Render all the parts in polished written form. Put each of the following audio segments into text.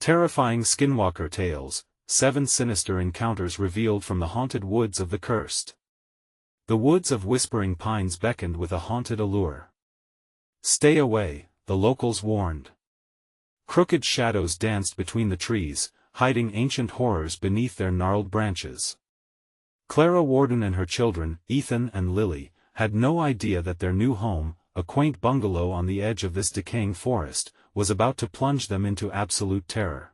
Terrifying Skinwalker Tales, 7 Sinister Encounters Revealed from the Haunted Woods of the Cursed. The woods of Whispering Pines beckoned with a haunted allure. Stay away, the locals warned. Crooked shadows danced between the trees, hiding ancient horrors beneath their gnarled branches. Clara Warden and her children, Ethan and Lily, had no idea that their new home, a quaint bungalow on the edge of this decaying forest, was about to plunge them into absolute terror.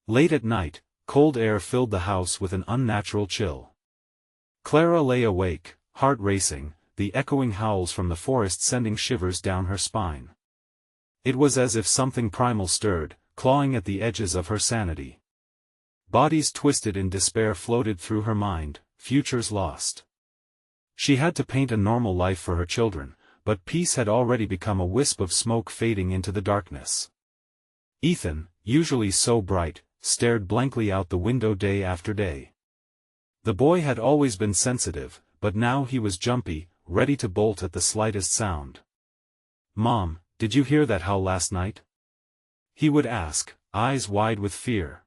Late at night, cold air filled the house with an unnatural chill. Clara lay awake, heart racing, the echoing howls from the forest sending shivers down her spine. It was as if something primal stirred, clawing at the edges of her sanity. Bodies twisted in despair floated through her mind, futures lost. She had to paint a normal life for her children, but peace had already become a wisp of smoke fading into the darkness. Ethan, usually so bright, stared blankly out the window day after day. The boy had always been sensitive, but now he was jumpy, ready to bolt at the slightest sound. "Mom, did you hear that howl last night?" he would ask, eyes wide with fear.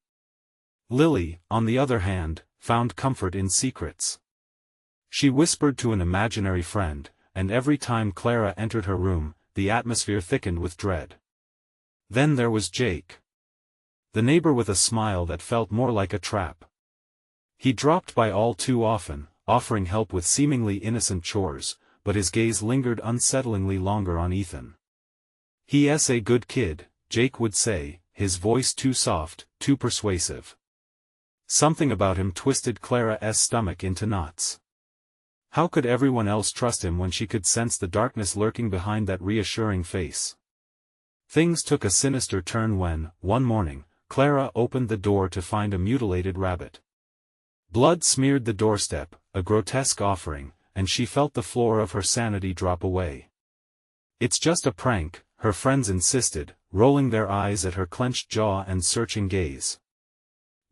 Lily, on the other hand, found comfort in secrets. She whispered to an imaginary friend, and every time Clara entered her room, the atmosphere thickened with dread. Then there was Jake. The neighbor with a smile that felt more like a trap. He dropped by all too often, offering help with seemingly innocent chores, but his gaze lingered unsettlingly longer on Ethan. "He's a good kid," Jake would say, his voice too soft, too persuasive. Something about him twisted Clara's stomach into knots. How could everyone else trust him when she could sense the darkness lurking behind that reassuring face? Things took a sinister turn when, one morning, Clara opened the door to find a mutilated rabbit. Blood smeared the doorstep, a grotesque offering, and she felt the floor of her sanity drop away. "It's just a prank," her friends insisted, rolling their eyes at her clenched jaw and searching gaze.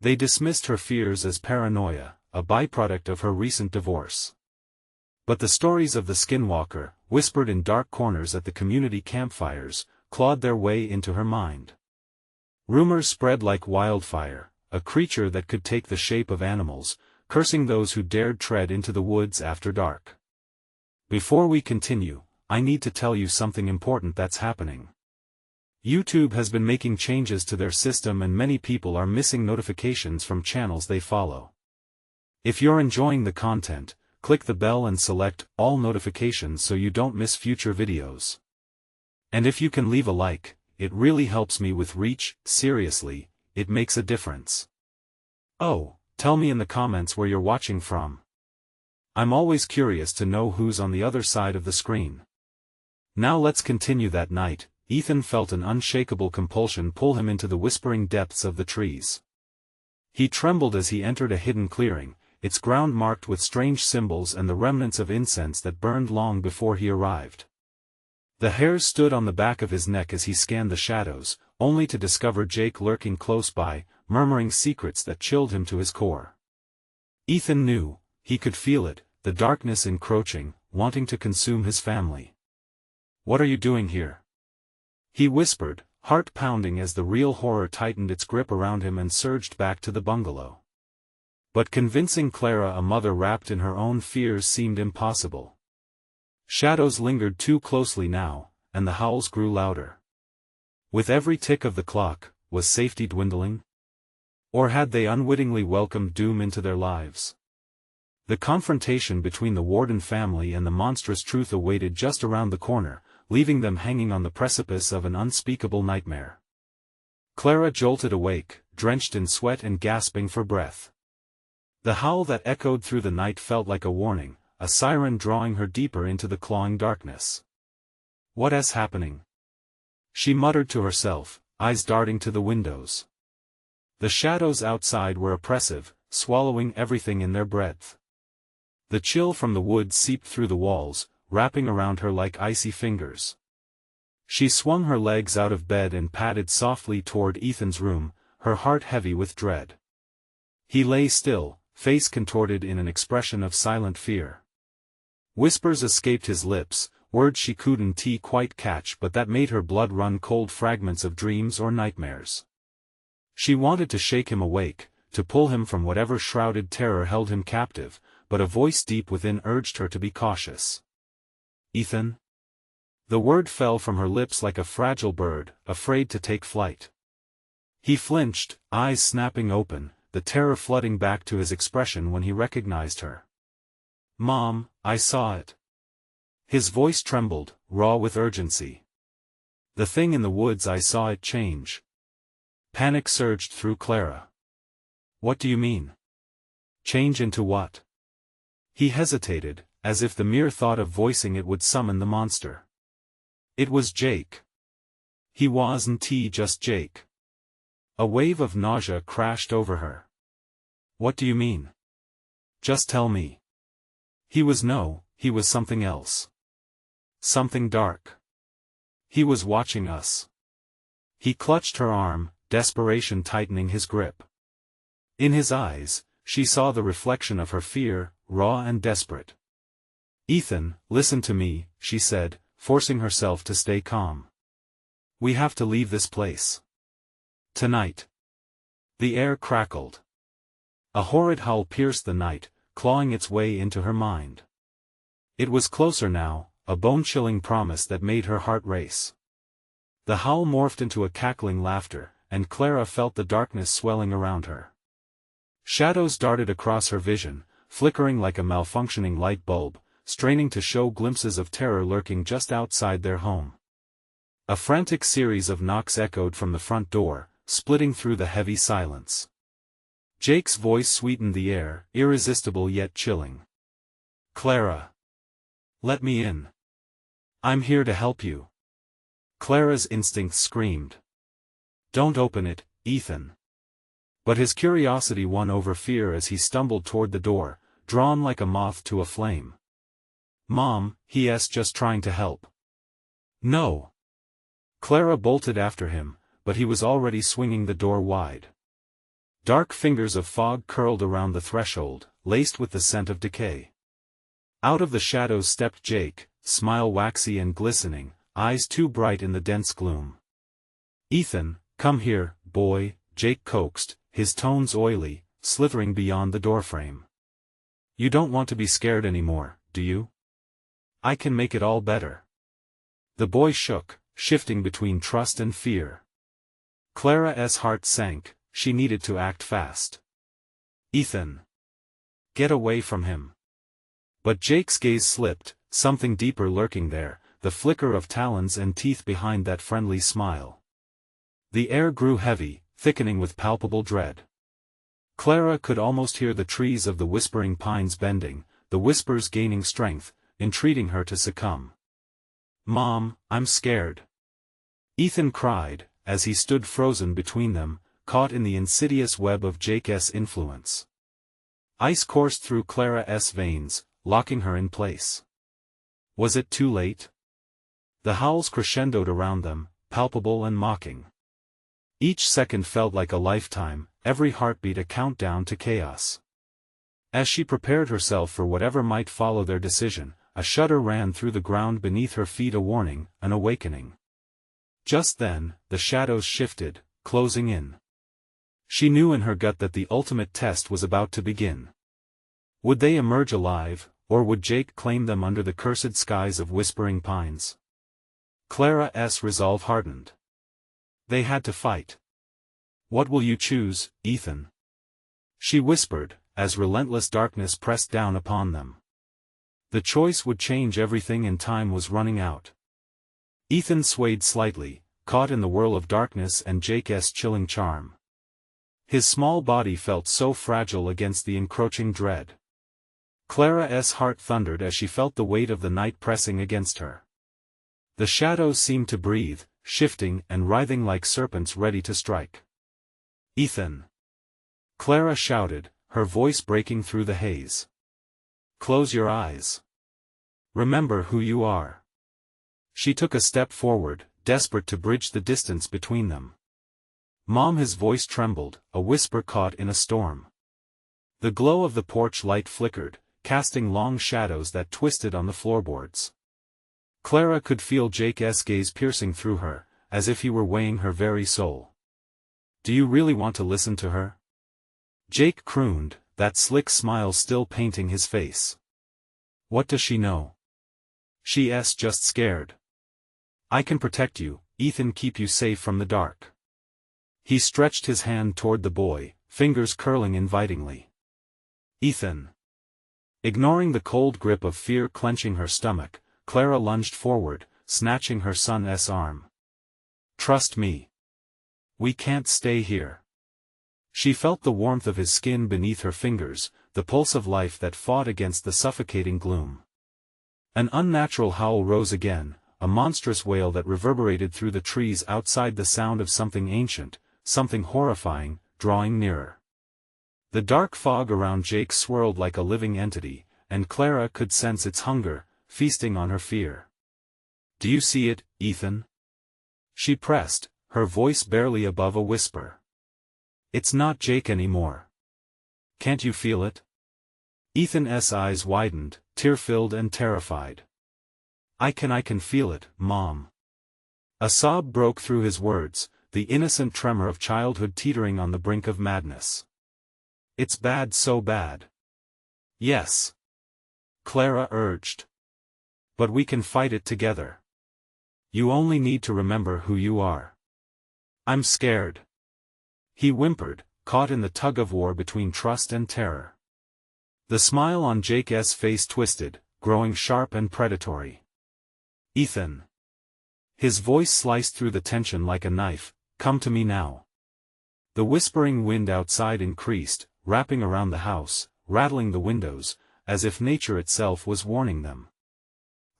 They dismissed her fears as paranoia, a byproduct of her recent divorce. But the stories of the Skinwalker, whispered in dark corners at the community campfires, clawed their way into her mind. Rumors spread like wildfire, a creature that could take the shape of animals, cursing those who dared tread into the woods after dark. Before we continue, I need to tell you something important that's happening. YouTube has been making changes to their system and many people are missing notifications from channels they follow. If you're enjoying the content, click the bell and select all notifications so you don't miss future videos. And if you can leave a like, it really helps me with reach. Seriously, it makes a difference. Oh, tell me in the comments where you're watching from. I'm always curious to know who's on the other side of the screen. Now let's continue. That night, Ethan felt an unshakable compulsion pull him into the whispering depths of the trees. He trembled as he entered a hidden clearing, its ground marked with strange symbols and the remnants of incense that burned long before he arrived. The hairs stood on the back of his neck as he scanned the shadows, only to discover Jake lurking close by, murmuring secrets that chilled him to his core. Ethan knew, he could feel it, the darkness encroaching, wanting to consume his family. "What are you doing here?" he whispered, heart pounding as the real horror tightened its grip around him and surged back to the bungalow. But convincing Clara, a mother wrapped in her own fears, seemed impossible. Shadows lingered too closely now, and the howls grew louder. With every tick of the clock, was safety dwindling? Or had they unwittingly welcomed doom into their lives? The confrontation between the Warden family and the monstrous truth awaited just around the corner, leaving them hanging on the precipice of an unspeakable nightmare. Clara jolted awake, drenched in sweat and gasping for breath. The howl that echoed through the night felt like a warning, a siren drawing her deeper into the clawing darkness. "What is happening?" she muttered to herself, eyes darting to the windows. The shadows outside were oppressive, swallowing everything in their breadth. The chill from the woods seeped through the walls, wrapping around her like icy fingers. She swung her legs out of bed and padded softly toward Ethan's room, her heart heavy with dread. He lay still, face contorted in an expression of silent fear. Whispers escaped his lips, words she couldn't quite catch, but that made her blood run cold, fragments of dreams or nightmares. She wanted to shake him awake, to pull him from whatever shrouded terror held him captive, but a voice deep within urged her to be cautious. "Ethan?" The word fell from her lips like a fragile bird, afraid to take flight. He flinched, eyes snapping open, the terror flooding back to his expression when he recognized her. "Mom, I saw it." His voice trembled, raw with urgency. "The thing in the woods, I saw it change." Panic surged through Clara. "What do you mean? Change into what?" He hesitated, as if the mere thought of voicing it would summon the monster. It was Jake. He wasn't just Jake. A wave of nausea crashed over her. "What do you mean? Just tell me." He was something else. Something dark. He was watching us. He clutched her arm, desperation tightening his grip. In his eyes, she saw the reflection of her fear, raw and desperate. "Ethan, listen to me," she said, forcing herself to stay calm. "We have to leave this place. Tonight." The air crackled. A horrid howl pierced the night, clawing its way into her mind. It was closer now, a bone-chilling promise that made her heart race. The howl morphed into a cackling laughter, and Clara felt the darkness swelling around her. Shadows darted across her vision, flickering like a malfunctioning light bulb, straining to show glimpses of terror lurking just outside their home. A frantic series of knocks echoed from the front door, splitting through the heavy silence. Jake's voice sweetened the air, irresistible yet chilling. "Clara. Let me in. I'm here to help you." Clara's instincts screamed. "Don't open it, Ethan." But his curiosity won over fear as he stumbled toward the door, drawn like a moth to a flame. "Mom," he asked, just trying to help. "No." Clara bolted after him, but he was already swinging the door wide. Dark fingers of fog curled around the threshold, laced with the scent of decay. Out of the shadows stepped Jake, smile waxy and glistening, eyes too bright in the dense gloom. "Ethan, come here, boy," Jake coaxed, his tones oily, slithering beyond the doorframe. "You don't want to be scared anymore, do you? I can make it all better." The boy shook, shifting between trust and fear. Clara's heart sank, she needed to act fast. "Ethan. Get away from him." But Jake's gaze slipped, something deeper lurking there, the flicker of talons and teeth behind that friendly smile. The air grew heavy, thickening with palpable dread. Clara could almost hear the trees of the whispering pines bending, the whispers gaining strength, entreating her to succumb. "Mom, I'm scared." Ethan cried, as he stood frozen between them, caught in the insidious web of Jake's influence. Ice coursed through Clara's veins, locking her in place. Was it too late? The howls crescendoed around them, palpable and mocking. Each second felt like a lifetime, every heartbeat a countdown to chaos. As she prepared herself for whatever might follow their decision, a shudder ran through the ground beneath her feet, a warning, an awakening. Just then, the shadows shifted, closing in. She knew in her gut that the ultimate test was about to begin. Would they emerge alive, or would Jake claim them under the cursed skies of whispering pines? Clara's resolve hardened. They had to fight. "What will you choose, Ethan?" she whispered, as relentless darkness pressed down upon them. The choice would change everything, and time was running out. Ethan swayed slightly, caught in the whirl of darkness and Jake's chilling charm. His small body felt so fragile against the encroaching dread. Clara's heart thundered as she felt the weight of the night pressing against her. The shadows seemed to breathe, shifting and writhing like serpents ready to strike. "Ethan!" Clara shouted, her voice breaking through the haze. "Close your eyes. Remember who you are." She took a step forward, desperate to bridge the distance between them. "Mom," his voice trembled, a whisper caught in a storm. The glow of the porch light flickered, casting long shadows that twisted on the floorboards. Clara could feel Jake's gaze piercing through her, as if he were weighing her very soul. Do you really want to listen to her? Jake crooned, that slick smile still painting his face. What does she know? She's just scared. I can protect you, Ethan, keep you safe from the dark. He stretched his hand toward the boy, fingers curling invitingly. Ethan. Ignoring the cold grip of fear clenching her stomach, Clara lunged forward, snatching her son's arm. Trust me. We can't stay here. She felt the warmth of his skin beneath her fingers, the pulse of life that fought against the suffocating gloom. An unnatural howl rose again, a monstrous wail that reverberated through the trees outside, the sound of something ancient, something horrifying, drawing nearer. The dark fog around Jake swirled like a living entity, and Clara could sense its hunger, feasting on her fear. Do you see it, Ethan? She pressed, her voice barely above a whisper. It's not Jake anymore. Can't you feel it? Ethan's eyes widened, tear-filled and terrified. I can feel it, Mom. A sob broke through his words, the innocent tremor of childhood teetering on the brink of madness. It's bad, so bad. Yes. Clara urged. But we can fight it together. You only need to remember who you are. I'm scared. He whimpered, caught in the tug-of-war between trust and terror. The smile on Jake's face twisted, growing sharp and predatory. Ethan. His voice sliced through the tension like a knife, come to me now. The whispering wind outside increased, wrapping around the house, rattling the windows, as if nature itself was warning them.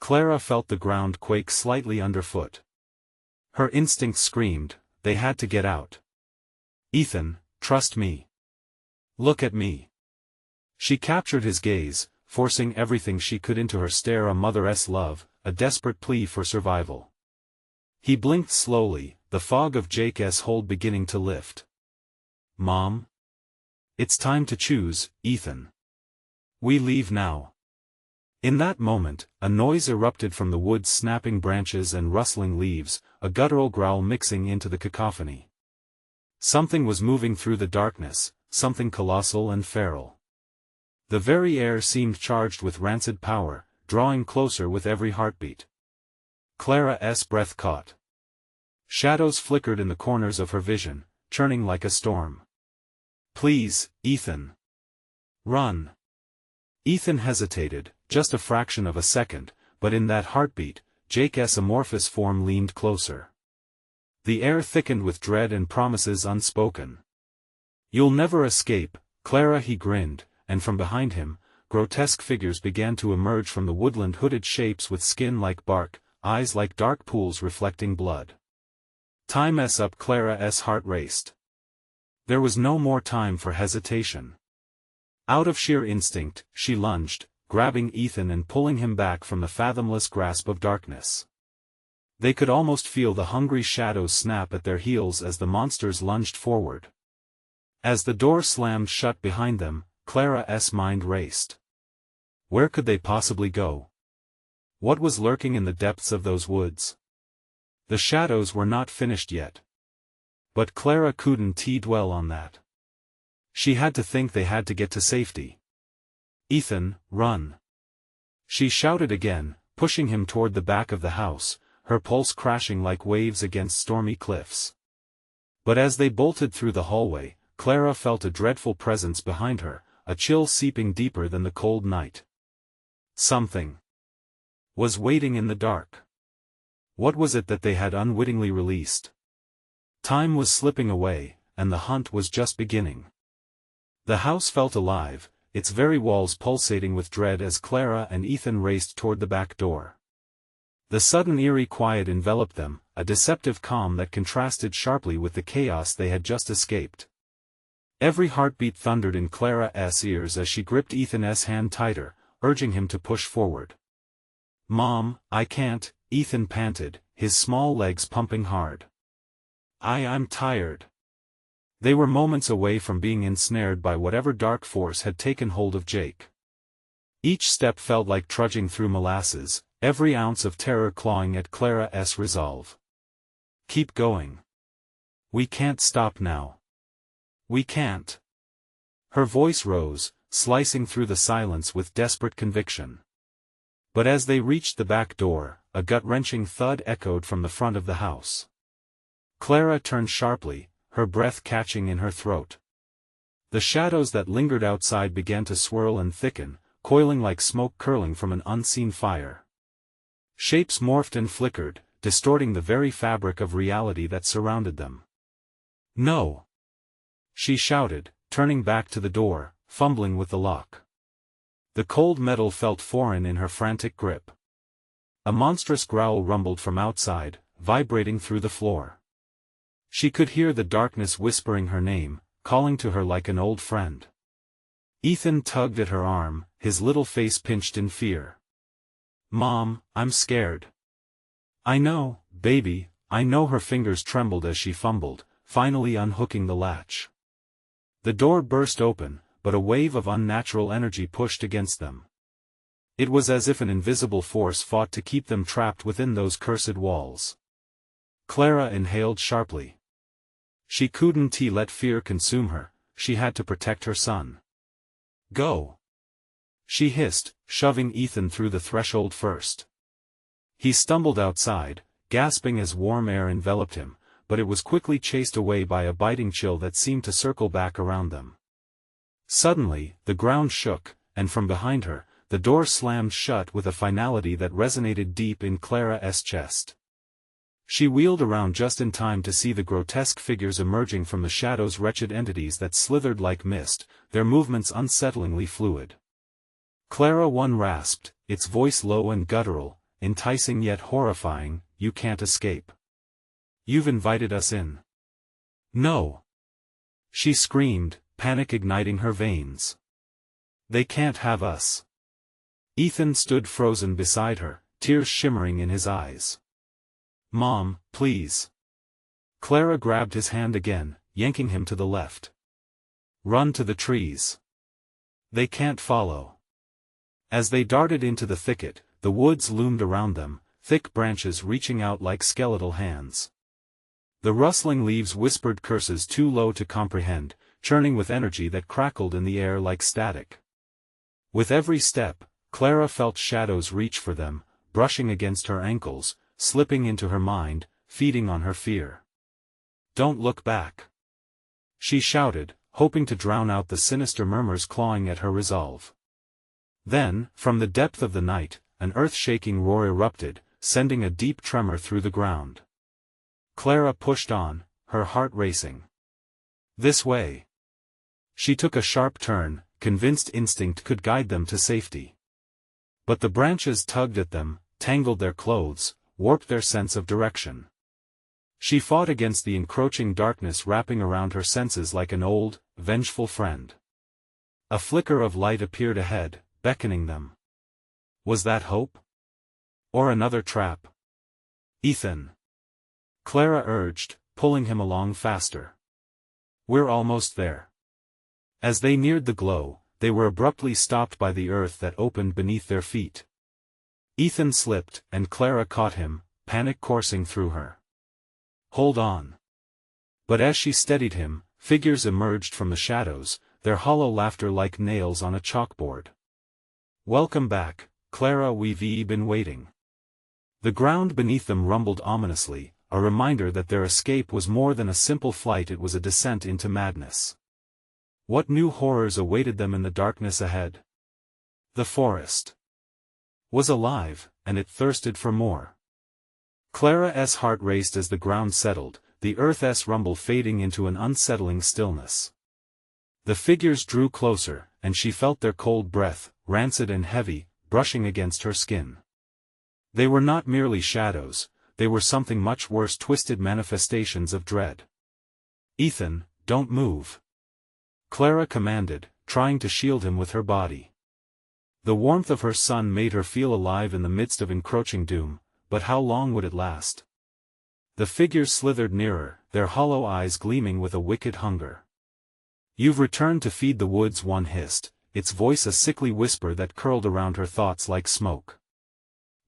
Clara felt the ground quake slightly underfoot. Her instinct screamed, they had to get out. Ethan, trust me. Look at me. She captured his gaze, forcing everything she could into her stare, a mother's love, a desperate plea for survival. He blinked slowly, the fog of Jake's hold beginning to lift. Mom? It's time to choose, Ethan. We leave now. In that moment, a noise erupted from the woods, snapping branches and rustling leaves, a guttural growl mixing into the cacophony. Something was moving through the darkness, something colossal and feral. The very air seemed charged with rancid power, drawing closer with every heartbeat. Clara's breath caught. Shadows flickered in the corners of her vision, churning like a storm. Please, Ethan. Run. Ethan hesitated, just a fraction of a second, but in that heartbeat, Jake's amorphous form leaned closer. The air thickened with dread and promises unspoken. You'll never escape, Clara, he grinned, and from behind him, grotesque figures began to emerge from the woodland, hooded shapes with skin like bark, eyes like dark pools reflecting blood. Time's up, Clara's heart raced. There was no more time for hesitation. Out of sheer instinct, she lunged, grabbing Ethan and pulling him back from the fathomless grasp of darkness. They could almost feel the hungry shadows snap at their heels as the monsters lunged forward. As the door slammed shut behind them, Clara's mind raced. Where could they possibly go? What was lurking in the depths of those woods? The shadows were not finished yet. But Clara couldn't dwell on that. She had to think they had to get to safety. Ethan, run. She shouted again, pushing him toward the back of the house, her pulse crashing like waves against stormy cliffs. But as they bolted through the hallway, Clara felt a dreadful presence behind her, a chill seeping deeper than the cold night. Something was waiting in the dark. What was it that they had unwittingly released? Time was slipping away, and the hunt was just beginning. The house felt alive, its very walls pulsating with dread as Clara and Ethan raced toward the back door. The sudden eerie quiet enveloped them, a deceptive calm that contrasted sharply with the chaos they had just escaped. Every heartbeat thundered in Clara's ears as she gripped Ethan's hand tighter, urging him to push forward. Mom, I can't, Ethan panted, his small legs pumping hard. I'm tired. They were moments away from being ensnared by whatever dark force had taken hold of Jake. Each step felt like trudging through molasses, every ounce of terror clawing at Clara's resolve. Keep going. We can't stop now. We can't. Her voice rose, slicing through the silence with desperate conviction. But as they reached the back door, a gut-wrenching thud echoed from the front of the house. Clara turned sharply, her breath catching in her throat. The shadows that lingered outside began to swirl and thicken, coiling like smoke curling from an unseen fire. Shapes morphed and flickered, distorting the very fabric of reality that surrounded them. "No!" she shouted, turning back to the door, fumbling with the lock. The cold metal felt foreign in her frantic grip. A monstrous growl rumbled from outside, vibrating through the floor. She could hear the darkness whispering her name, calling to her like an old friend. Ethan tugged at her arm, his little face pinched in fear. "Mom, I'm scared." "I know, baby, I know." Her fingers trembled as she fumbled, finally unhooking the latch. The door burst open, but a wave of unnatural energy pushed against them. It was as if an invisible force fought to keep them trapped within those cursed walls. Clara inhaled sharply. She couldn't let fear consume her, she had to protect her son. "Go!" she hissed, shoving Ethan through the threshold first. He stumbled outside, gasping as warm air enveloped him, but it was quickly chased away by a biting chill that seemed to circle back around them. Suddenly, the ground shook, and from behind her, the door slammed shut with a finality that resonated deep in Clara's chest. She wheeled around just in time to see the grotesque figures emerging from the shadows, wretched entities that slithered like mist, their movements unsettlingly fluid. Clara one rasped, its voice low and guttural, enticing yet horrifying, "You can't escape. You've invited us in." "No!" she screamed, panic igniting her veins. "They can't have us." Ethan stood frozen beside her, tears shimmering in his eyes. "Mom, please." Clara grabbed his hand again, yanking him to the left. "Run to the trees. They can't follow." As they darted into the thicket, the woods loomed around them, thick branches reaching out like skeletal hands. The rustling leaves whispered curses too low to comprehend, churning with energy that crackled in the air like static. With every step, Clara felt shadows reach for them, brushing against her ankles, slipping into her mind, feeding on her fear. "Don't look back," she shouted, hoping to drown out the sinister murmurs clawing at her resolve. Then, from the depth of the night, an earth-shaking roar erupted, sending a deep tremor through the ground. Clara pushed on, her heart racing. This way. She took a sharp turn, convinced instinct could guide them to safety. But the branches tugged at them, tangled their clothes, warped their sense of direction. She fought against the encroaching darkness wrapping around her senses like an old, vengeful friend. A flicker of light appeared ahead, beckoning them. Was that hope? Or another trap? "Ethan!" Clara urged, pulling him along faster. "We're almost there." As they neared the glow, they were abruptly stopped by the earth that opened beneath their feet. Ethan slipped, and Clara caught him, panic coursing through her. "Hold on." But as she steadied him, figures emerged from the shadows, their hollow laughter like nails on a chalkboard. "Welcome back, Clara, we've been waiting." The ground beneath them rumbled ominously, a reminder that their escape was more than a simple flight, it was a descent into madness. What new horrors awaited them in the darkness ahead? The forest was alive, and it thirsted for more. Clara's heart raced as the ground settled, the earth's rumble fading into an unsettling stillness. The figures drew closer, and she felt their cold breath, rancid and heavy, brushing against her skin. They were not merely shadows, they were something much worse, twisted manifestations of dread. "Ethan, don't move," Clara commanded, trying to shield him with her body. The warmth of her son made her feel alive in the midst of encroaching doom, but how long would it last? The figures slithered nearer, their hollow eyes gleaming with a wicked hunger. "You've returned to feed the woods," one hissed, its voice a sickly whisper that curled around her thoughts like smoke.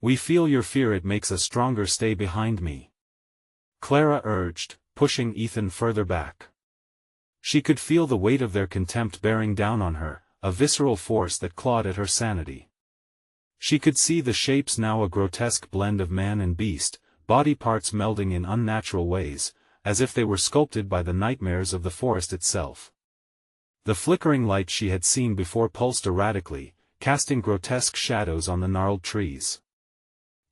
"We feel your fear, it makes us stronger, stay behind me," Clara urged, pushing Ethan further back. She could feel the weight of their contempt bearing down on her, a visceral force that clawed at her sanity. She could see the shapes now a grotesque blend of man and beast, body parts melding in unnatural ways, as if they were sculpted by the nightmares of the forest itself. The flickering light she had seen before pulsed erratically, casting grotesque shadows on the gnarled trees.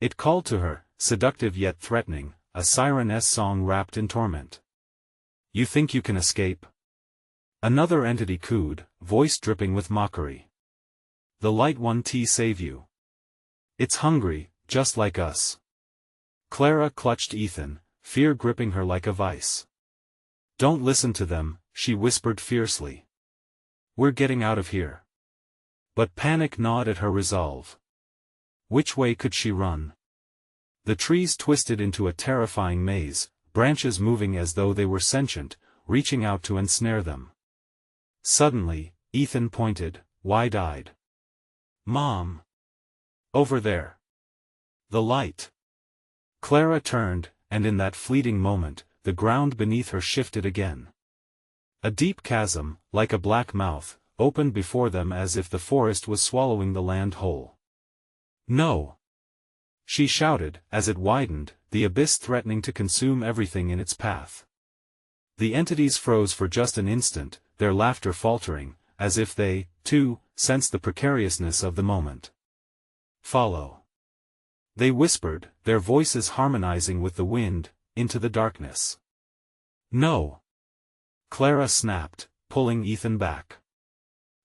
It called to her, seductive yet threatening, a siren's song wrapped in torment. "You think you can escape?" Another entity cooed, voice dripping with mockery. "The light one save you. It's hungry, just like us." Clara clutched Ethan, fear gripping her like a vice. "Don't listen to them," she whispered fiercely. "We're getting out of here." But panic gnawed at her resolve. Which way could she run? The trees twisted into a terrifying maze, branches moving as though they were sentient, reaching out to ensnare them. Suddenly, Ethan pointed, wide-eyed. "Mom! Over there! The light!" Clara turned, and in that fleeting moment, the ground beneath her shifted again. A deep chasm, like a black mouth, opened before them as if the forest was swallowing the land whole. "No!" she shouted, as it widened, the abyss threatening to consume everything in its path. The entities froze for just an instant, their laughter faltering, as if they, too, sensed the precariousness of the moment. "Follow!" they whispered, their voices harmonizing with the wind, into the darkness. "No!" Clara snapped, pulling Ethan back.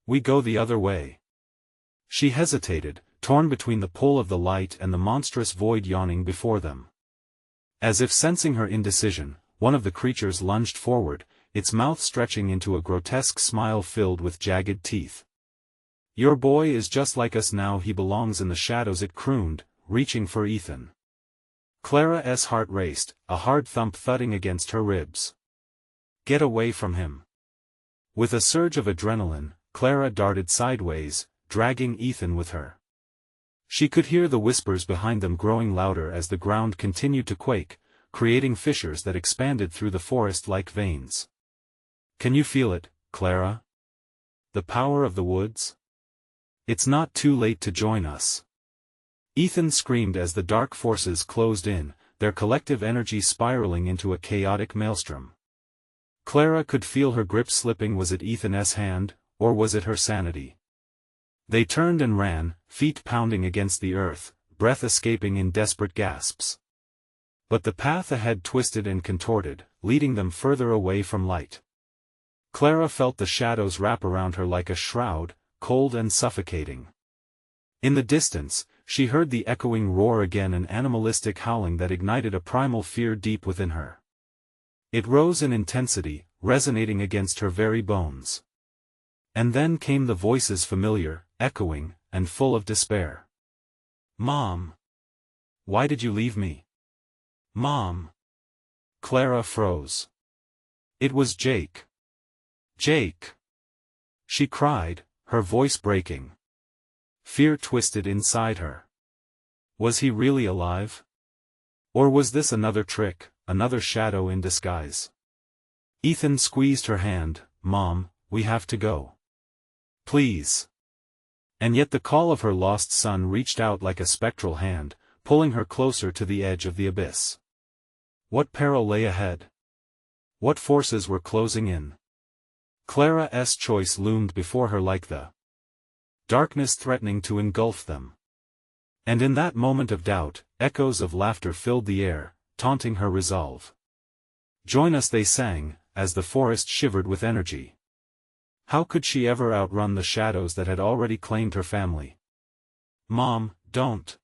"We go the other way." She hesitated, torn between the pull of the light and the monstrous void yawning before them. As if sensing her indecision, one of the creatures lunged forward, its mouth stretching into a grotesque smile filled with jagged teeth. "Your boy is just like us now, he belongs in the shadows," it crooned, reaching for Ethan. Clara's heart raced, a hard thump thudding against her ribs. "Get away from him." With a surge of adrenaline, Clara darted sideways, dragging Ethan with her. She could hear the whispers behind them growing louder as the ground continued to quake, creating fissures that expanded through the forest like veins. "Can you feel it, Clara? The power of the woods? It's not too late to join us." Ethan screamed as the dark forces closed in, their collective energy spiraling into a chaotic maelstrom. Clara could feel her grip slipping. Was it Ethan's hand, or was it her sanity? They turned and ran, feet pounding against the earth, breath escaping in desperate gasps. But the path ahead twisted and contorted, leading them further away from light. Clara felt the shadows wrap around her like a shroud, cold and suffocating. In the distance, she heard the echoing roar again, an animalistic howling that ignited a primal fear deep within her. It rose in intensity, resonating against her very bones. And then came the voices, familiar, echoing, and full of despair. "Mom! Why did you leave me? Mom!" Clara froze. It was Jake. "Jake!" she cried, her voice breaking. Fear twisted inside her. Was he really alive? Or was this another trick, another shadow in disguise? Ethan squeezed her hand. "Mom, we have to go. Please." And yet the call of her lost son reached out like a spectral hand, pulling her closer to the edge of the abyss. What peril lay ahead? What forces were closing in? Clara's choice loomed before her like the darkness threatening to engulf them. And in that moment of doubt, echoes of laughter filled the air, taunting her resolve. "Join us," they sang, as the forest shivered with energy. How could she ever outrun the shadows that had already claimed her family? "Mom, don't!"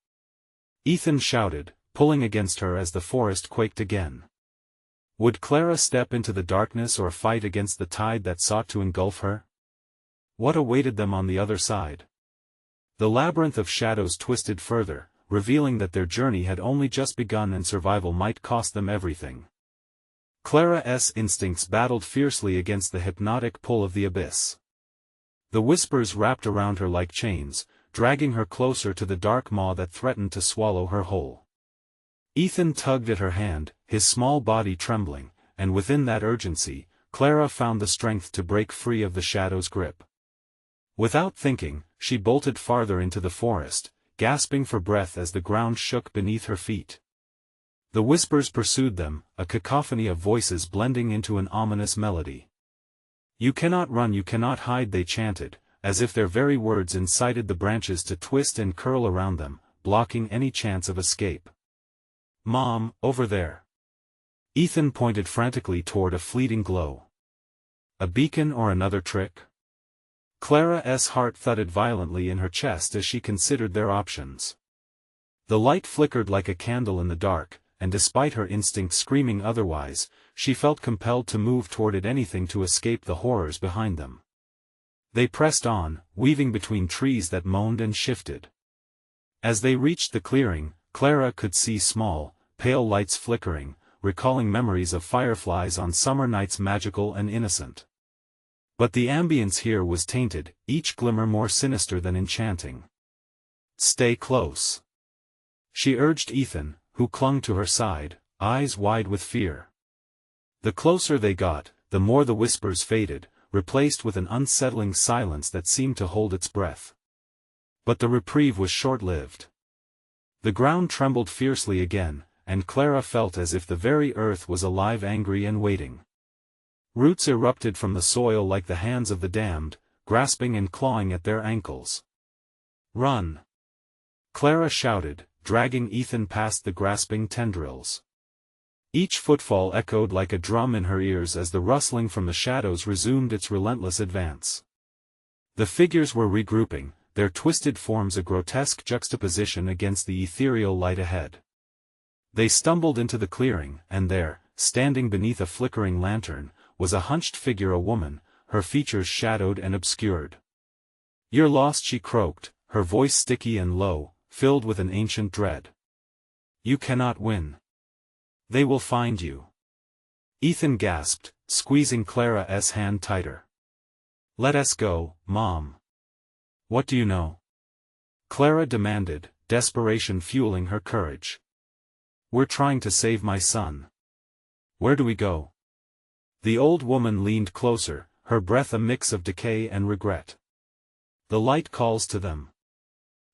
Ethan shouted, pulling against her as the forest quaked again. Would Clara step into the darkness or fight against the tide that sought to engulf her? What awaited them on the other side? The labyrinth of shadows twisted further, revealing that their journey had only just begun and survival might cost them everything. Clara's instincts battled fiercely against the hypnotic pull of the abyss. The whispers wrapped around her like chains, dragging her closer to the dark maw that threatened to swallow her whole. Ethan tugged at her hand, his small body trembling, and within that urgency, Clara found the strength to break free of the shadow's grip. Without thinking, she bolted farther into the forest, gasping for breath as the ground shook beneath her feet. The whispers pursued them, a cacophony of voices blending into an ominous melody. "You cannot run, you cannot hide," they chanted, as if their very words incited the branches to twist and curl around them, blocking any chance of escape. "Mom, over there." Ethan pointed frantically toward a fleeting glow. A beacon or another trick? Clara's heart thudded violently in her chest as she considered their options. The light flickered like a candle in the dark, and despite her instinct screaming otherwise, she felt compelled to move toward it, anything to escape the horrors behind them. They pressed on, weaving between trees that moaned and shifted. As they reached the clearing, Clara could see small, pale lights flickering, recalling memories of fireflies on summer nights, magical and innocent. But the ambience here was tainted, each glimmer more sinister than enchanting. "Stay close," she urged Ethan, who clung to her side, eyes wide with fear. The closer they got, the more the whispers faded, replaced with an unsettling silence that seemed to hold its breath. But the reprieve was short-lived. The ground trembled fiercely again, and Clara felt as if the very earth was alive, angry and waiting. Roots erupted from the soil like the hands of the damned, grasping and clawing at their ankles. "Run!" Clara shouted, dragging Ethan past the grasping tendrils. Each footfall echoed like a drum in her ears as the rustling from the shadows resumed its relentless advance. The figures were regrouping, their twisted forms a grotesque juxtaposition against the ethereal light ahead. They stumbled into the clearing, and there, standing beneath a flickering lantern, was a hunched figure, a woman, her features shadowed and obscured. "You're lost," she croaked, her voice sticky and low, filled with an ancient dread. "You cannot win. They will find you." Ethan gasped, squeezing Clara's hand tighter. "Let us go, Mom." "What do you know?" Clara demanded, desperation fueling her courage. "We're trying to save my son." "Where do we go?" The old woman leaned closer, her breath a mix of decay and regret. "The light calls to them.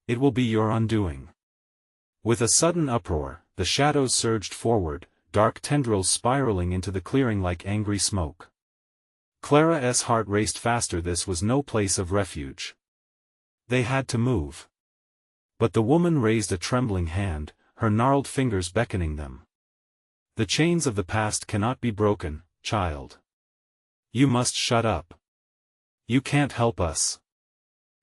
It will be your undoing." With a sudden uproar, the shadows surged forward, dark tendrils spiraling into the clearing like angry smoke. Clara's heart raced faster. This was no place of refuge. They had to move. But the woman raised a trembling hand, her gnarled fingers beckoning them. "The chains of the past cannot be broken, child. You must shut up. You can't help us."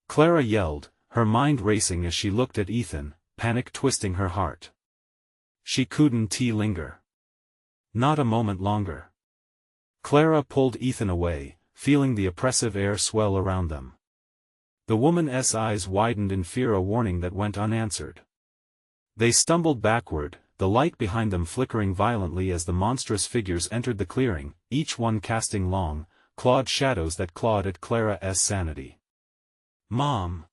Clara yelled, her mind racing as she looked at Ethan, panic twisting her heart. She couldn't linger. Not a moment longer. Clara pulled Ethan away, feeling the oppressive air swell around them. The woman's eyes widened in fear, a warning that went unanswered. They stumbled backward, the light behind them flickering violently as the monstrous figures entered the clearing, each one casting long, clawed shadows that clawed at Clara's sanity. "Mom!"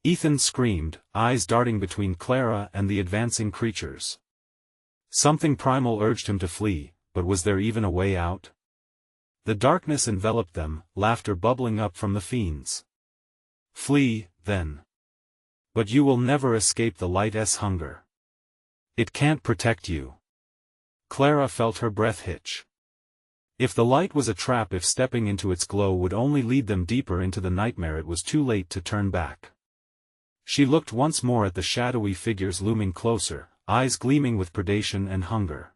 Ethan screamed, eyes darting between Clara and the advancing creatures. Something primal urged him to flee, but was there even a way out? The darkness enveloped them, laughter bubbling up from the fiends. "Flee, then. But you will never escape the light's hunger. It can't protect you." Clara felt her breath hitch. If the light was a trap, if stepping into its glow would only lead them deeper into the nightmare, it was too late to turn back. She looked once more at the shadowy figures looming closer, eyes gleaming with predation and hunger.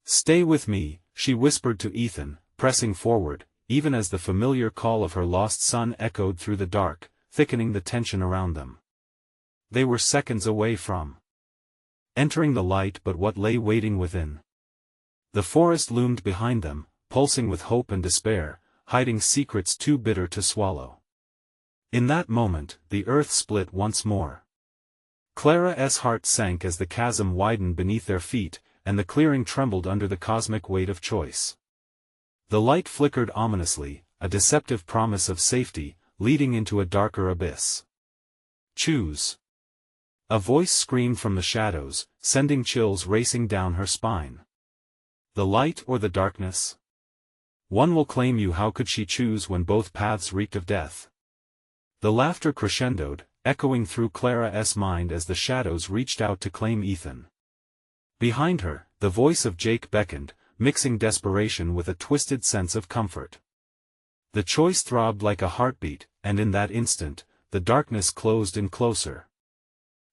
"Stay with me," she whispered to Ethan, pressing forward, even as the familiar call of her lost son echoed through the dark, thickening the tension around them. They were seconds away from entering the light, but what lay waiting within? The forest loomed behind them, pulsing with hope and despair, hiding secrets too bitter to swallow. In that moment, the earth split once more. Clara's heart sank as the chasm widened beneath their feet, and the clearing trembled under the cosmic weight of choice. The light flickered ominously, a deceptive promise of safety, leading into a darker abyss. "Choose." A voice screamed from the shadows, sending chills racing down her spine. The light or the darkness? One will claim you. How could she choose when both paths reeked of death? The laughter crescendoed, echoing through Clara's mind as the shadows reached out to claim Ethan. Behind her, the voice of Jake beckoned, mixing desperation with a twisted sense of comfort. The choice throbbed like a heartbeat, and in that instant, the darkness closed in closer.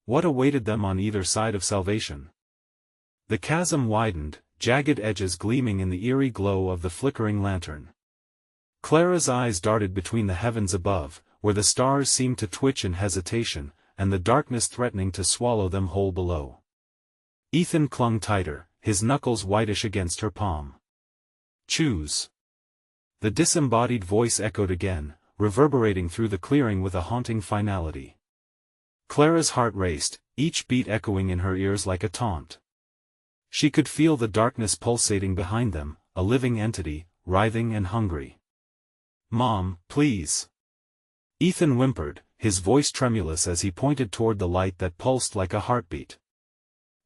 What awaited them on either side of salvation? The chasm widened, jagged edges gleaming in the eerie glow of the flickering lantern. Clara's eyes darted between the heavens above, where the stars seemed to twitch in hesitation, and the darkness threatening to swallow them whole below. Ethan clung tighter, his knuckles whitish against her palm. Choose. The disembodied voice echoed again, reverberating through the clearing with a haunting finality. Clara's heart raced, each beat echoing in her ears like a taunt. She could feel the darkness pulsating behind them, a living entity, writhing and hungry. "Mom, please." Ethan whimpered, his voice tremulous as he pointed toward the light that pulsed like a heartbeat.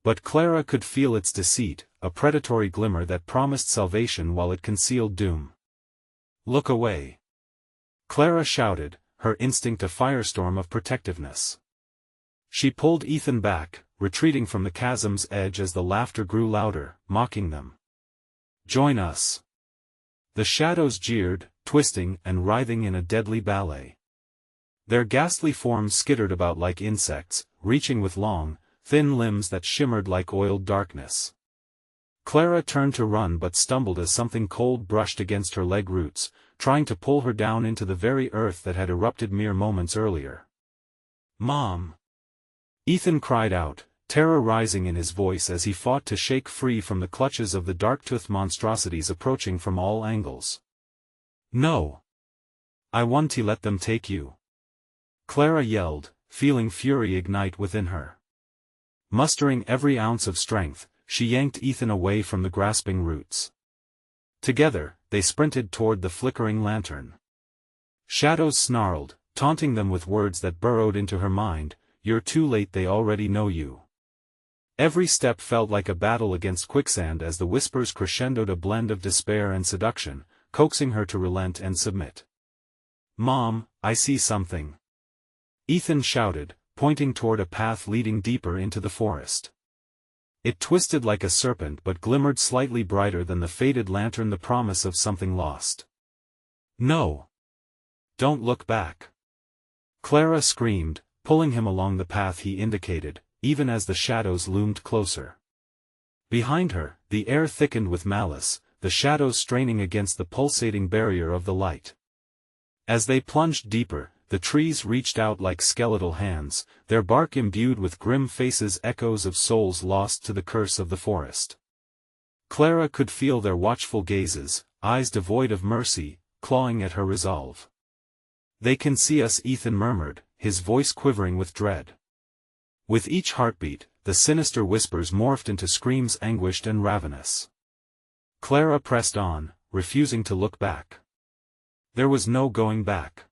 But Clara could feel its deceit, a predatory glimmer that promised salvation while it concealed doom. "Look away!" Clara shouted, her instinct a firestorm of protectiveness. She pulled Ethan back, retreating from the chasm's edge as the laughter grew louder, mocking them. "Join us!" The shadows jeered, twisting and writhing in a deadly ballet. Their ghastly forms skittered about like insects, reaching with long, thin limbs that shimmered like oiled darkness. Clara turned to run but stumbled as something cold brushed against her leg roots, trying to pull her down into the very earth that had erupted mere moments earlier. "Mom!" Ethan cried out, terror rising in his voice as he fought to shake free from the clutches of the dark-toothed monstrosities approaching from all angles. "No! I want to let them take you!" Clara yelled, feeling fury ignite within her. Mustering every ounce of strength, she yanked Ethan away from the grasping roots. Together, they sprinted toward the flickering lantern. Shadows snarled, taunting them with words that burrowed into her mind. "You're too late, they already know you." Every step felt like a battle against quicksand as the whispers crescendoed, a blend of despair and seduction, coaxing her to relent and submit. "Mom, I see something!" Ethan shouted, pointing toward a path leading deeper into the forest. It twisted like a serpent but glimmered slightly brighter than the faded lantern, the promise of something lost. "No! Don't look back!" Clara screamed, pulling him along the path he indicated, even as the shadows loomed closer. Behind her, the air thickened with malice, the shadows straining against the pulsating barrier of the light. As they plunged deeper, the trees reached out like skeletal hands, their bark imbued with grim faces, echoes of souls lost to the curse of the forest. Clara could feel their watchful gazes, eyes devoid of mercy, clawing at her resolve. "They can see us," Ethan murmured, his voice quivering with dread. With each heartbeat, the sinister whispers morphed into screams anguished and ravenous. Clara pressed on, refusing to look back. There was no going back.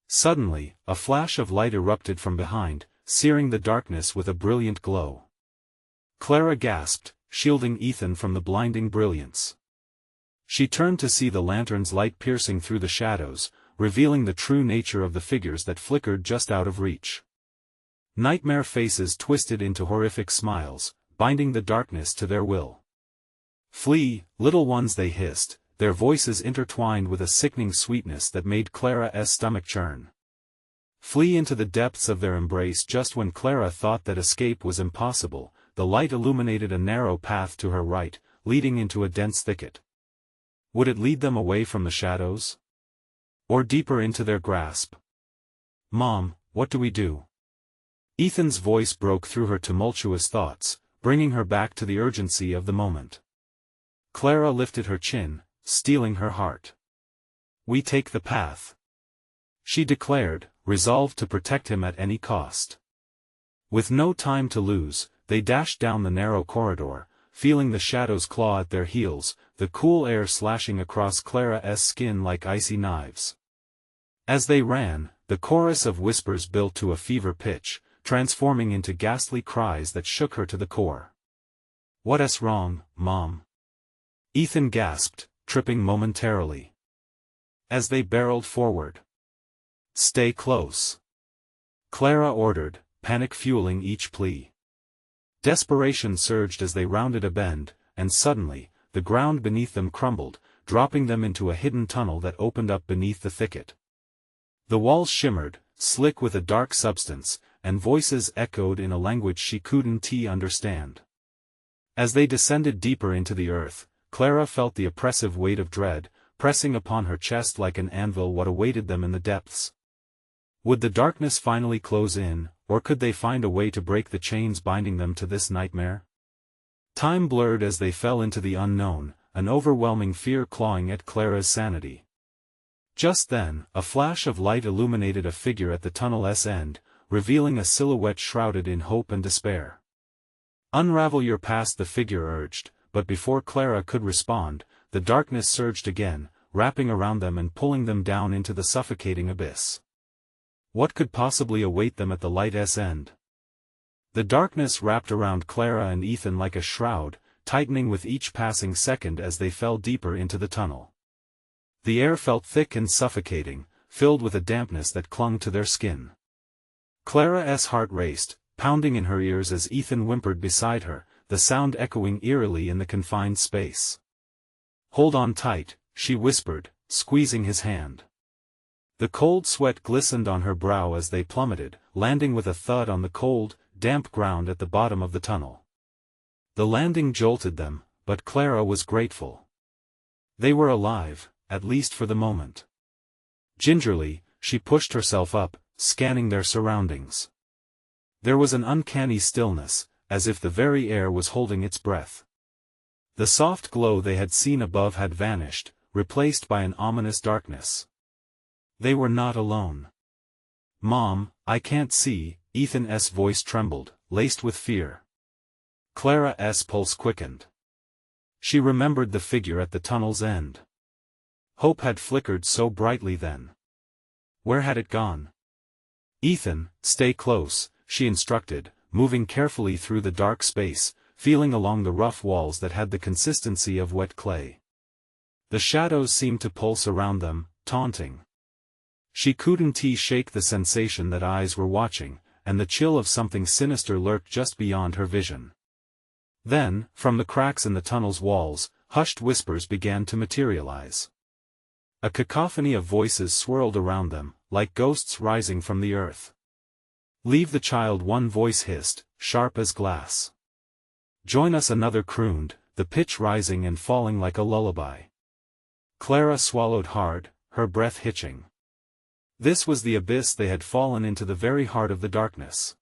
Suddenly, a flash of light erupted from behind, searing the darkness with a brilliant glow. Clara gasped, shielding Ethan from the blinding brilliance. She turned to see the lantern's light piercing through the shadows, revealing the true nature of the figures that flickered just out of reach. Nightmare faces twisted into horrific smiles, binding the darkness to their will. "Flee, little ones," they hissed, their voices intertwined with a sickening sweetness that made Clara's stomach churn. Flee into the depths of their embrace. Just when Clara thought that escape was impossible, the light illuminated a narrow path to her right, leading into a dense thicket. Would it lead them away from the shadows? Or deeper into their grasp? "Mom, what do we do?" Ethan's voice broke through her tumultuous thoughts, bringing her back to the urgency of the moment. Clara lifted her chin, steeling her heart. "We take the path," she declared, resolved to protect him at any cost. With no time to lose, they dashed down the narrow corridor, feeling the shadows claw at their heels, the cool air slashing across Clara's skin like icy knives. As they ran, the chorus of whispers built to a fever pitch, transforming into ghastly cries that shook her to the core. "What's wrong, Mom?" Ethan gasped, tripping momentarily. As they barreled forward. "Stay close," Clara ordered, panic fueling each plea. Desperation surged as they rounded a bend, and suddenly, the ground beneath them crumbled, dropping them into a hidden tunnel that opened up beneath the thicket. The walls shimmered, slick with a dark substance, and voices echoed in a language she couldn't understand. As they descended deeper into the earth, Clara felt the oppressive weight of dread, pressing upon her chest like an anvil. What awaited them in the depths? Would the darkness finally close in, or could they find a way to break the chains binding them to this nightmare? Time blurred as they fell into the unknown, an overwhelming fear clawing at Clara's sanity. Just then, a flash of light illuminated a figure at the tunnel's end, revealing a silhouette shrouded in hope and despair. "Unravel your past," the figure urged, but before Clara could respond, the darkness surged again, wrapping around them and pulling them down into the suffocating abyss. What could possibly await them at the light's end? The darkness wrapped around Clara and Ethan like a shroud, tightening with each passing second as they fell deeper into the tunnel. The air felt thick and suffocating, filled with a dampness that clung to their skin. Clara's heart raced, pounding in her ears as Ethan whimpered beside her, the sound echoing eerily in the confined space. "Hold on tight," she whispered, squeezing his hand. The cold sweat glistened on her brow as they plummeted, landing with a thud on the cold, damp ground at the bottom of the tunnel. The landing jolted them, but Clara was grateful. They were alive, at least for the moment. Gingerly, she pushed herself up, scanning their surroundings. There was an uncanny stillness, as if the very air was holding its breath. The soft glow they had seen above had vanished, replaced by an ominous darkness. They were not alone. "Mom, I can't see," Ethan's voice trembled, laced with fear. Clara's pulse quickened. She remembered the figure at the tunnel's end. Hope had flickered so brightly then. Where had it gone? "Ethan, stay close," she instructed, moving carefully through the dark space, feeling along the rough walls that had the consistency of wet clay. The shadows seemed to pulse around them, taunting. She couldn't shake the sensation that eyes were watching, and the chill of something sinister lurked just beyond her vision. Then, from the cracks in the tunnel's walls, hushed whispers began to materialize. A cacophony of voices swirled around them, like ghosts rising from the earth. "Leave the child," one voice hissed, sharp as glass. "Join us," another crooned, the pitch rising and falling like a lullaby. Clara swallowed hard, her breath hitching. This was the abyss they had fallen into, the very heart of the darkness.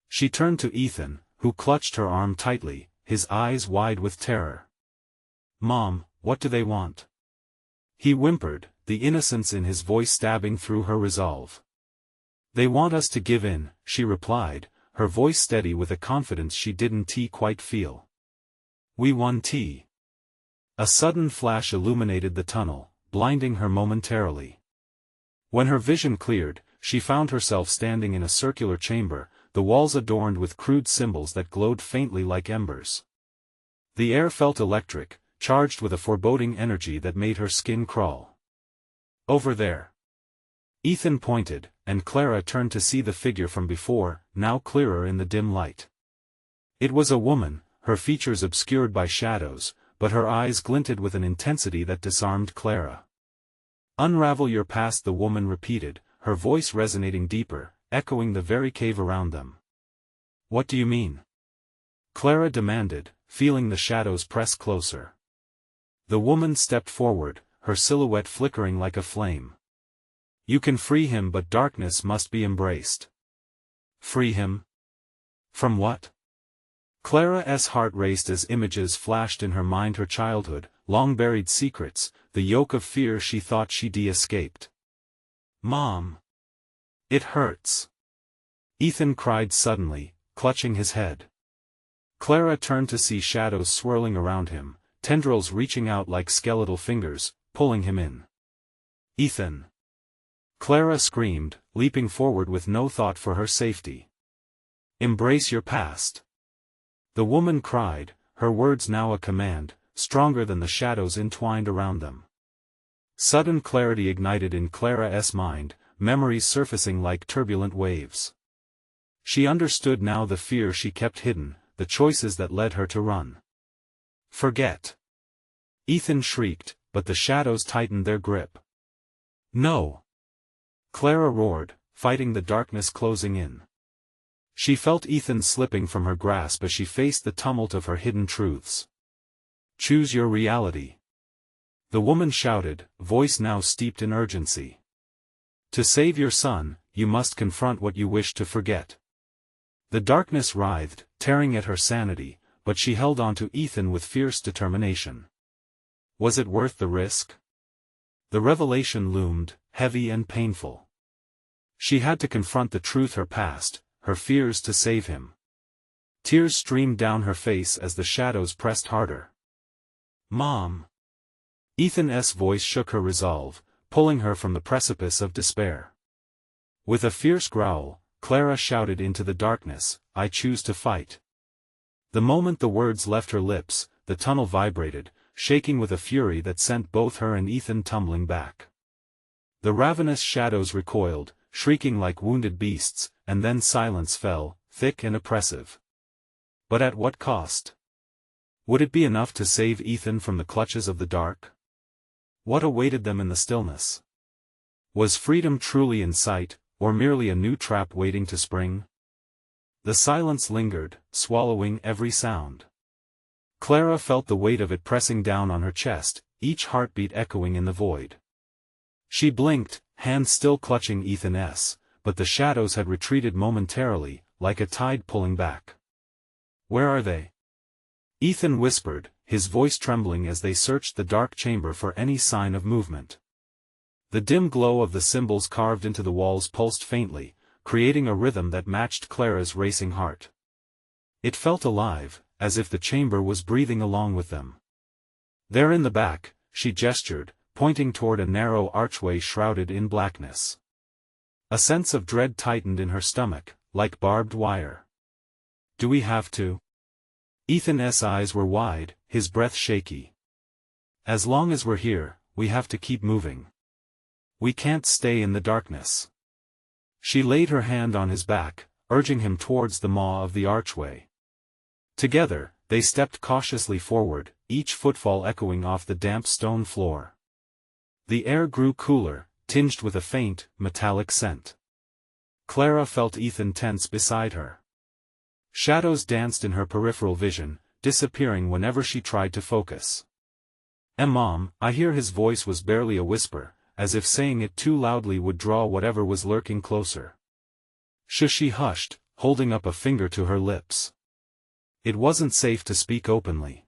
She turned to Ethan, who clutched her arm tightly, his eyes wide with terror. "Mom, what do they want?" He whimpered, the innocence in his voice stabbing through her resolve. "They want us to give in," she replied, her voice steady with a confidence she didn't quite feel. "We want tea." A sudden flash illuminated the tunnel, blinding her momentarily. When her vision cleared, she found herself standing in a circular chamber, the walls adorned with crude symbols that glowed faintly like embers. The air felt electric, charged with a foreboding energy that made her skin crawl. "Over there." Ethan pointed, and Clara turned to see the figure from before, now clearer in the dim light. It was a woman, her features obscured by shadows, but her eyes glinted with an intensity that disarmed Clara. "Unravel your past," the woman repeated, her voice resonating deeper, echoing the very cave around them. "What do you mean?" Clara demanded, feeling the shadows press closer. The woman stepped forward, her silhouette flickering like a flame. "You can free him, but darkness must be embraced." "Free him? From what?" Clara's heart raced as images flashed in her mind, her childhood, long-buried secrets, the yoke of fear she thought she'd escaped. "Mom! It hurts!" Ethan cried suddenly, clutching his head. Clara turned to see shadows swirling around him, tendrils reaching out like skeletal fingers, pulling him in. "Ethan!" Clara screamed, leaping forward with no thought for her safety. "Embrace your past!" The woman cried, her words now a command, stronger than the shadows entwined around them. Sudden clarity ignited in Clara's mind, memories surfacing like turbulent waves. She understood now the fear she kept hidden, the choices that led her to run. Forget! Ethan shrieked, but the shadows tightened their grip. No! Clara roared, fighting the darkness closing in. She felt Ethan slipping from her grasp as she faced the tumult of her hidden truths. Choose your reality. The woman shouted, voice now steeped in urgency. To save your son, you must confront what you wish to forget. The darkness writhed, tearing at her sanity, but she held on to Ethan with fierce determination. Was it worth the risk? The revelation loomed, heavy and painful. She had to confront the truth, her past, her fears, to save him. Tears streamed down her face as the shadows pressed harder. Mom! Ethan's voice shook her resolve, pulling her from the precipice of despair. With a fierce growl, Clara shouted into the darkness, I choose to fight. The moment the words left her lips, the tunnel vibrated, shaking with a fury that sent both her and Ethan tumbling back. The ravenous shadows recoiled, shrieking like wounded beasts, and then silence fell, thick and oppressive. But at what cost? Would it be enough to save Ethan from the clutches of the dark? What awaited them in the stillness? Was freedom truly in sight, or merely a new trap waiting to spring? The silence lingered, swallowing every sound. Clara felt the weight of it pressing down on her chest, each heartbeat echoing in the void. She blinked, hands still clutching Ethan's, but the shadows had retreated momentarily, like a tide pulling back. Where are they? Ethan whispered, his voice trembling as they searched the dark chamber for any sign of movement. The dim glow of the symbols carved into the walls pulsed faintly, creating a rhythm that matched Clara's racing heart. It felt alive, as if the chamber was breathing along with them. There in the back, she gestured, pointing toward a narrow archway shrouded in blackness. A sense of dread tightened in her stomach, like barbed wire. Do we have to? Ethan's eyes were wide, his breath shaky. As long as we're here, we have to keep moving. We can't stay in the darkness. She laid her hand on his back, urging him towards the maw of the archway. Together, they stepped cautiously forward, each footfall echoing off the damp stone floor. The air grew cooler, tinged with a faint, metallic scent. Clara felt Ethan tense beside her. Shadows danced in her peripheral vision, disappearing whenever she tried to focus. Mom, I hear." His voice was barely a whisper, as if saying it too loudly would draw whatever was lurking closer. Shush, she hushed, holding up a finger to her lips. It wasn't safe to speak openly.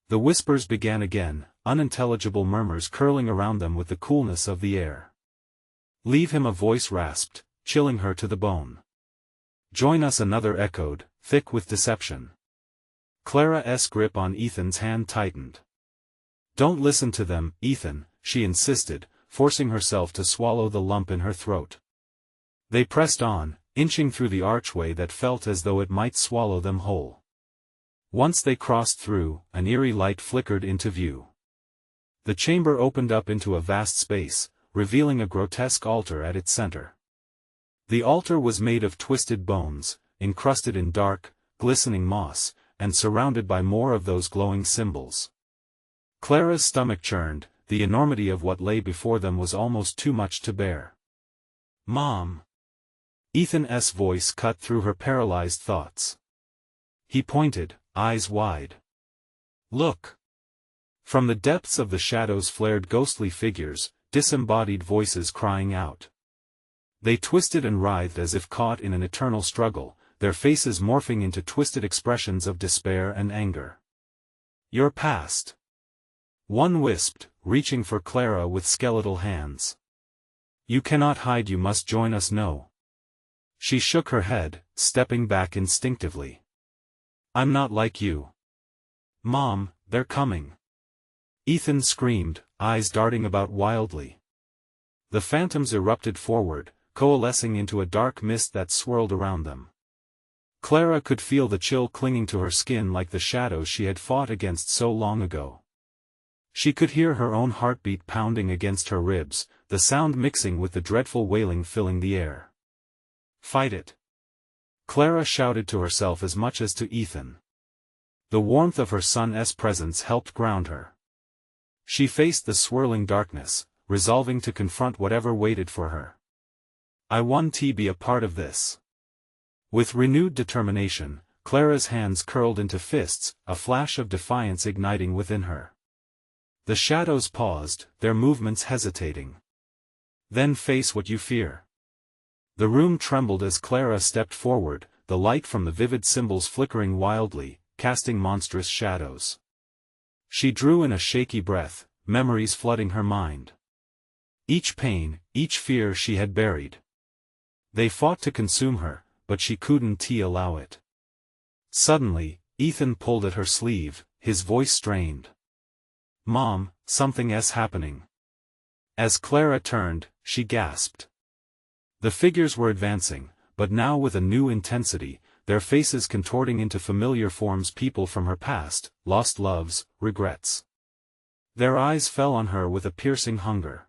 The whispers began again, unintelligible murmurs curling around them with the coolness of the air. "Leave him," a voice rasped, chilling her to the bone. "Join us," another echoed, thick with deception. Clara's grip on Ethan's hand tightened. "Don't listen to them, Ethan," she insisted, forcing herself to swallow the lump in her throat. They pressed on, inching through the archway that felt as though it might swallow them whole. Once they crossed through, an eerie light flickered into view. The chamber opened up into a vast space, revealing a grotesque altar at its center. The altar was made of twisted bones, encrusted in dark, glistening moss, and surrounded by more of those glowing symbols. Clara's stomach churned, the enormity of what lay before them was almost too much to bear. "Mom!" Ethan's voice cut through her paralyzed thoughts. He pointed, eyes wide. "Look!" From the depths of the shadows flared ghostly figures, disembodied voices crying out. They twisted and writhed as if caught in an eternal struggle, their faces morphing into twisted expressions of despair and anger. "Your past!" One wisped, reaching for Clara with skeletal hands. "You cannot hide, you must join us." "No." She shook her head, stepping back instinctively. "I'm not like you." "Mom, they're coming." Ethan screamed, eyes darting about wildly. The phantoms erupted forward, coalescing into a dark mist that swirled around them. Clara could feel the chill clinging to her skin like the shadows she had fought against so long ago. She could hear her own heartbeat pounding against her ribs, the sound mixing with the dreadful wailing filling the air. "Fight it!" Clara shouted to herself as much as to Ethan. The warmth of her son's presence helped ground her. She faced the swirling darkness, resolving to confront whatever waited for her. "I want to be a part of this." With renewed determination, Clara's hands curled into fists, a flash of defiance igniting within her. The shadows paused, their movements hesitating. "Then face what you fear." The room trembled as Clara stepped forward, the light from the vivid symbols flickering wildly, casting monstrous shadows. She drew in a shaky breath, memories flooding her mind. Each pain, each fear she had buried. They fought to consume her, but she couldn't allow it. Suddenly, Ethan pulled at her sleeve, his voice strained. "Mom, something's happening." As Clara turned, she gasped. The figures were advancing, but now with a new intensity, their faces contorting into familiar forms, people from her past, lost loves, regrets. Their eyes fell on her with a piercing hunger.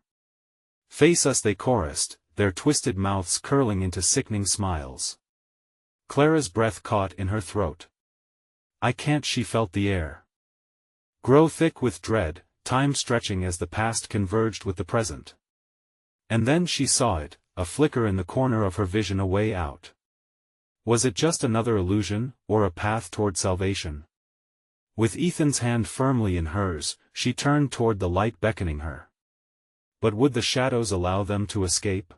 "Face us," they chorused, their twisted mouths curling into sickening smiles. Clara's breath caught in her throat. "I can't." She felt the air grow thick with dread, time stretching as the past converged with the present. And then she saw it, a flicker in the corner of her vision, a way out. Was it just another illusion, or a path toward salvation? With Ethan's hand firmly in hers, she turned toward the light beckoning her. But would the shadows allow them to escape?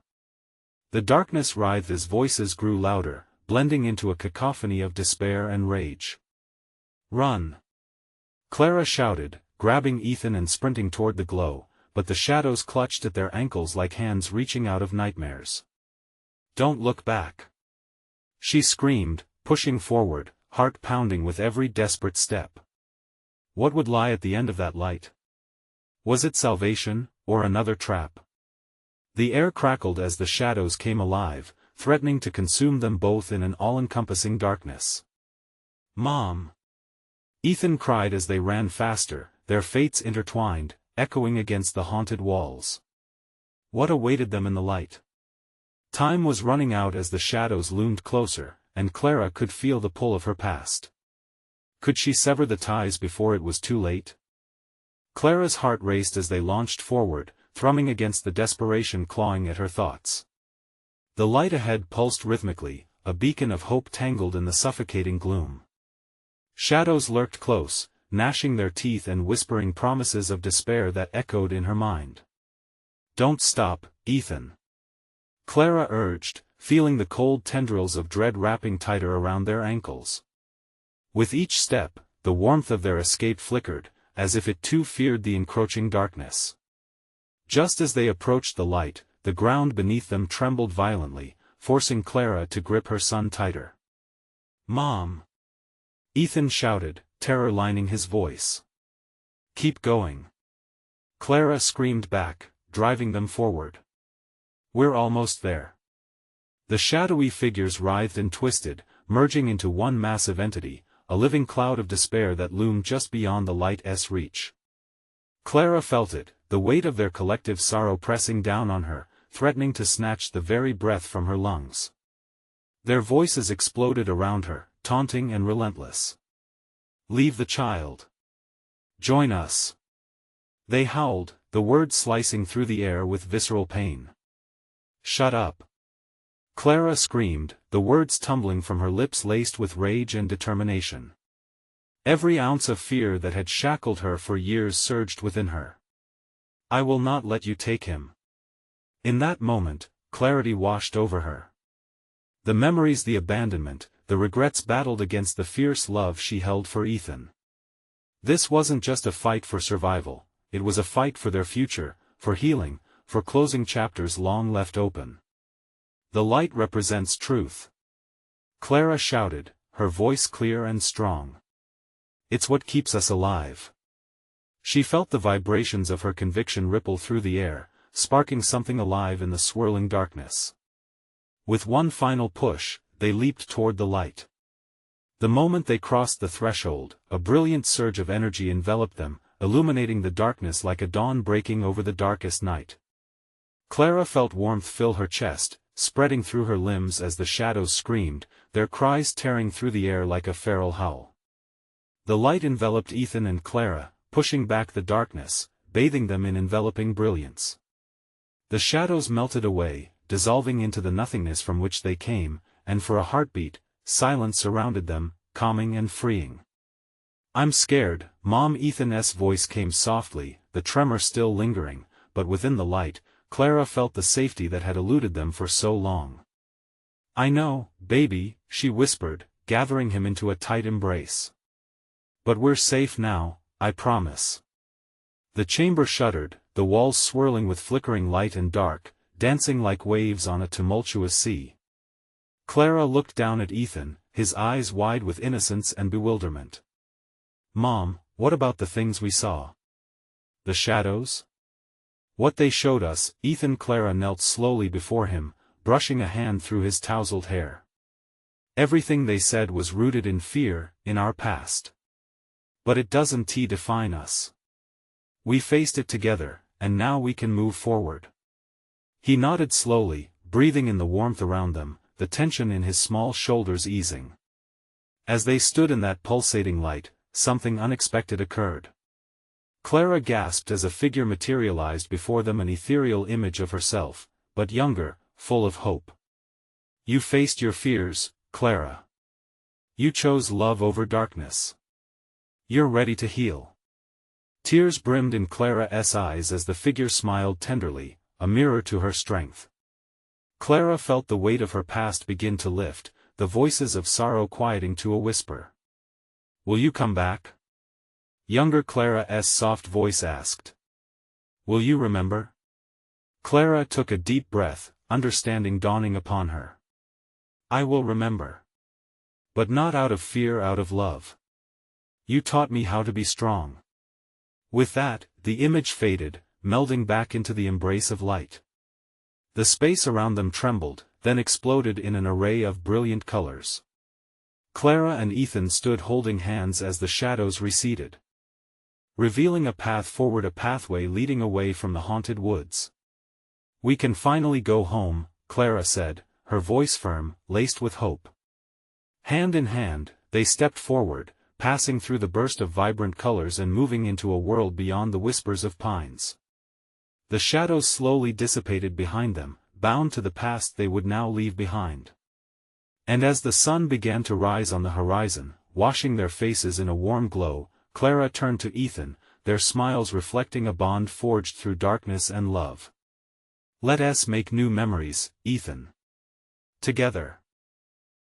The darkness writhed as voices grew louder, blending into a cacophony of despair and rage. "Run!" Clara shouted, grabbing Ethan and sprinting toward the glow, but the shadows clutched at their ankles like hands reaching out of nightmares. "Don't look back!" she screamed, pushing forward, heart pounding with every desperate step. What would lie at the end of that light? Was it salvation, or another trap? The air crackled as the shadows came alive, threatening to consume them both in an all-encompassing darkness. "Mom!" Ethan cried as they ran faster, their fates intertwined, echoing against the haunted walls. What awaited them in the light? Time was running out as the shadows loomed closer, and Clara could feel the pull of her past. Could she sever the ties before it was too late? Clara's heart raced as they launched forward, thrumming against the desperation clawing at her thoughts. The light ahead pulsed rhythmically, a beacon of hope tangled in the suffocating gloom. Shadows lurked close, gnashing their teeth and whispering promises of despair that echoed in her mind. "Don't stop, Ethan," Clara urged, feeling the cold tendrils of dread wrapping tighter around their ankles. With each step, the warmth of their escape flickered, as if it too feared the encroaching darkness. Just as they approached the light, the ground beneath them trembled violently, forcing Clara to grip her son tighter. "Mom!" Ethan shouted, terror lining his voice. "Keep going!" Clara screamed back, driving them forward. "We're almost there." The shadowy figures writhed and twisted, merging into one massive entity, a living cloud of despair that loomed just beyond the light's reach. Clara felt it, the weight of their collective sorrow pressing down on her, threatening to snatch the very breath from her lungs. Their voices exploded around her, taunting and relentless. "Leave the child. Join us." They howled, the words slicing through the air with visceral pain. "Shut up!" Clara screamed, the words tumbling from her lips laced with rage and determination. Every ounce of fear that had shackled her for years surged within her. "I will not let you take him." In that moment, clarity washed over her. The memories, the abandonment, the regrets battled against the fierce love she held for Ethan. This wasn't just a fight for survival, it was a fight for their future, for healing, for closing chapters long left open. "The light represents truth," Clara shouted, her voice clear and strong. "It's what keeps us alive." She felt the vibrations of her conviction ripple through the air, sparking something alive in the swirling darkness. With one final push, they leaped toward the light. The moment they crossed the threshold, a brilliant surge of energy enveloped them, illuminating the darkness like a dawn breaking over the darkest night. Clara felt warmth fill her chest, spreading through her limbs as the shadows screamed, their cries tearing through the air like a feral howl. The light enveloped Ethan and Clara, pushing back the darkness, bathing them in enveloping brilliance. The shadows melted away, dissolving into the nothingness from which they came, and for a heartbeat, silence surrounded them, calming and freeing. "I'm scared, Mom." Ethan's voice came softly, the tremor still lingering, but within the light, Clara felt the safety that had eluded them for so long. "I know, baby," she whispered, gathering him into a tight embrace. "But we're safe now, I promise." The chamber shuddered, the walls swirling with flickering light and dark, dancing like waves on a tumultuous sea. Clara looked down at Ethan, his eyes wide with innocence and bewilderment. "Mom, what about the things we saw? The shadows? What they showed us?" Ethan. Clara knelt slowly before him, brushing a hand through his tousled hair. "Everything they said was rooted in fear, in our past. But it doesn't define us. We faced it together, and now we can move forward." He nodded slowly, breathing in the warmth around them, the tension in his small shoulders easing. As they stood in that pulsating light, something unexpected occurred. Clara gasped as a figure materialized before them, an ethereal image of herself, but younger, full of hope. "You faced your fears, Clara. You chose love over darkness. You're ready to heal." Tears brimmed in Clara's eyes as the figure smiled tenderly, a mirror to her strength. Clara felt the weight of her past begin to lift, the voices of sorrow quieting to a whisper. "Will you come back?" Younger Clara's soft voice asked. "Will you remember?" Clara took a deep breath, understanding dawning upon her. "I will remember. But not out of fear, out of love. You taught me how to be strong." With that, the image faded, melding back into the embrace of light. The space around them trembled, then exploded in an array of brilliant colors. Clara and Ethan stood holding hands as the shadows receded, revealing a path forward, a pathway leading away from the haunted woods. "We can finally go home," Clara said, her voice firm, laced with hope. Hand in hand, they stepped forward, passing through the burst of vibrant colors and moving into a world beyond the whispers of pines. The shadows slowly dissipated behind them, bound to the past they would now leave behind. And as the sun began to rise on the horizon, washing their faces in a warm glow, Clara turned to Ethan, their smiles reflecting a bond forged through darkness and love. "Let us make new memories, Ethan. Together."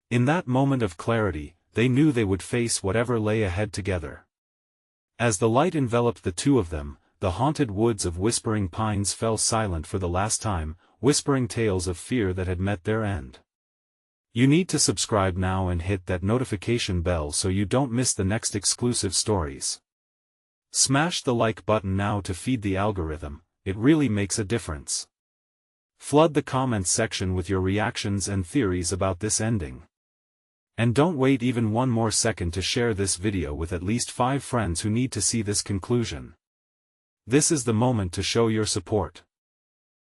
In that moment of clarity, they knew they would face whatever lay ahead together. As the light enveloped the two of them, the haunted woods of whispering pines fell silent for the last time, whispering tales of fear that had met their end. You need to subscribe now and hit that notification bell so you don't miss the next exclusive stories. Smash the like button now to feed the algorithm, it really makes a difference. Flood the comments section with your reactions and theories about this ending. And don't wait even one more second to share this video with at least 5 friends who need to see this conclusion. This is the moment to show your support.